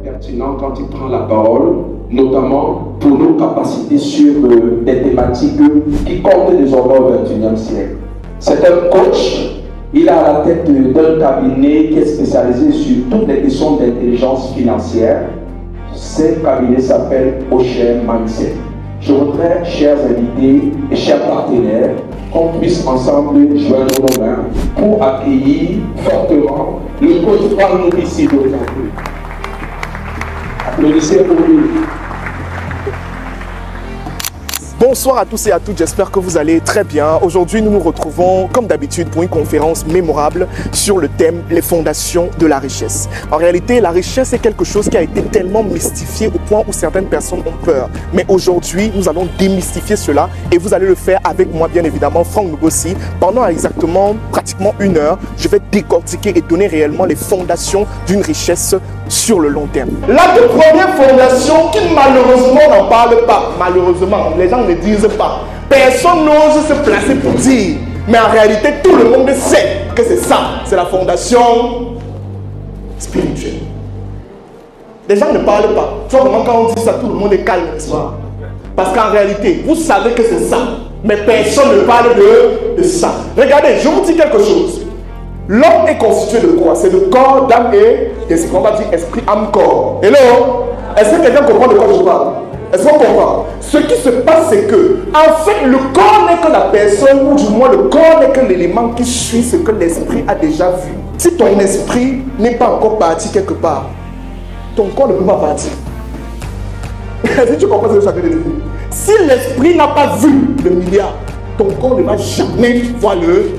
pertinent quand il prend la parole, notamment pour nos capacités sur des thématiques qui comptent désormais au XXIe siècle. C'est un coach, il est à la tête d'un cabinet qui est spécialisé sur toutes les questions d'intelligence financière. Ce cabinet s'appelle Ocean Mindset. Je voudrais, chers invités et chers partenaires, qu'on puisse ensemble joindre nos mains pour accueillir fortement le coach Franck ici d'aujourd'hui. Applaudissez pour lui. Bonsoir à tous et à toutes, j'espère que vous allez très bien. Aujourd'hui, nous nous retrouvons comme d'habitude pour une conférence mémorable sur le thème « Les fondations de la richesse ». En réalité, la richesse est quelque chose qui a été tellement mystifié au point où certaines personnes ont peur. Mais aujourd'hui, nous allons démystifier cela et vous allez le faire avec moi, bien évidemment, Franck Ngozi. Pendant exactement, pratiquement 1 heure, je vais décortiquer et donner réellement les fondations d'une richesse sur le long terme. La toute première fondation qui malheureusement n'en parle pas, malheureusement, les gens ne disent pas. Personne n'ose se placer pour dire. Mais en réalité, tout le monde sait que c'est ça. C'est la fondation spirituelle. Les gens ne parlent pas. Tu vois, quand on dit ça, tout le monde est calme, n'est-ce pas? Parce qu'en réalité, vous savez que c'est ça. Mais personne ne parle de ça. Regardez, je vous dis quelque chose. L'homme est constitué de quoi? C'est de corps, d'âme et d'esprit. On va dire esprit, âme, corps. Hello? Est-ce que quelqu'un comprend de quoi je parle? Est-ce qu'on comprend? Ce qui se passe, c'est que, en fait, le corps n'est que la personne, ou du moins le corps n'est que l'élément qui suit ce que l'esprit a déjà vu. Si ton esprit n'est pas encore parti quelque part, ton corps ne peut pas partir. Si tu comprends ce que je veux dire. Si l'esprit n'a pas vu le milliard, ton corps ne va jamais voir le...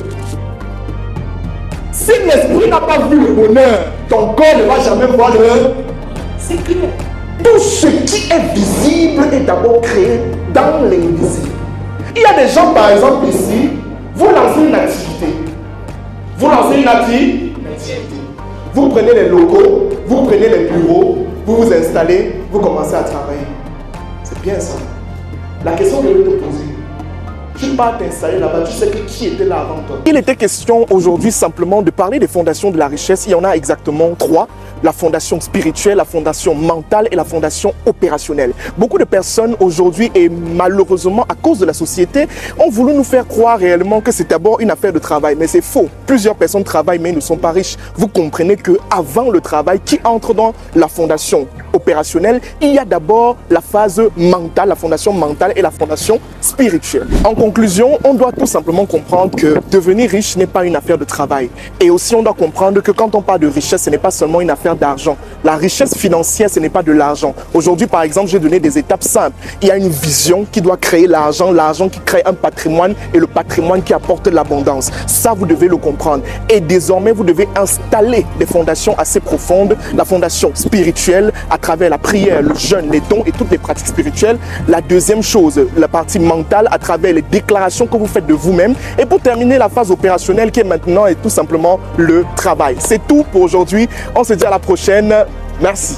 Si l'esprit n'a pas vu le bonheur, ton corps ne va jamais voir le... C'est clair. Tout ce qui est visible est d'abord créé dans l'invisible. Il y a des gens, par exemple, ici, vous lancez une activité. Vous lancez une activité. Vous prenez les locaux, vous prenez les bureaux, vous vous installez, vous commencez à travailler. C'est bien ça. La question que je vais te poser, tu pars t'installer là-bas, tu sais que qui était là avant toi. Il était question aujourd'hui simplement de parler des fondations de la richesse. Il y en a exactement 3. La fondation spirituelle, la fondation mentale et la fondation opérationnelle. Beaucoup de personnes aujourd'hui et malheureusement à cause de la société ont voulu nous faire croire réellement que c'est d'abord une affaire de travail. Mais c'est faux. Plusieurs personnes travaillent mais ne sont pas riches. Vous comprenez que avant le travail qui entre dans la fondation opérationnelle, il y a d'abord la phase mentale, la fondation mentale et la fondation spirituelle. En conclusion, on doit tout simplement comprendre que devenir riche n'est pas une affaire de travail. Et aussi on doit comprendre que quand on parle de richesse, ce n'est pas seulement une affaire d'argent. La richesse financière, ce n'est pas de l'argent. Aujourd'hui, par exemple, j'ai donné des étapes simples. Il y a une vision qui doit créer l'argent qui crée un patrimoine et le patrimoine qui apporte l'abondance. Ça, vous devez le comprendre. Et désormais, vous devez installer des fondations assez profondes, la fondation spirituelle à travers la prière, le jeûne, les dons et toutes les pratiques spirituelles. La deuxième chose, la partie mentale à travers les déclarations que vous faites de vous-même. Et pour terminer, la phase opérationnelle qui est maintenant et tout simplement le travail. C'est tout pour aujourd'hui. On se dit à la prochaine. Merci.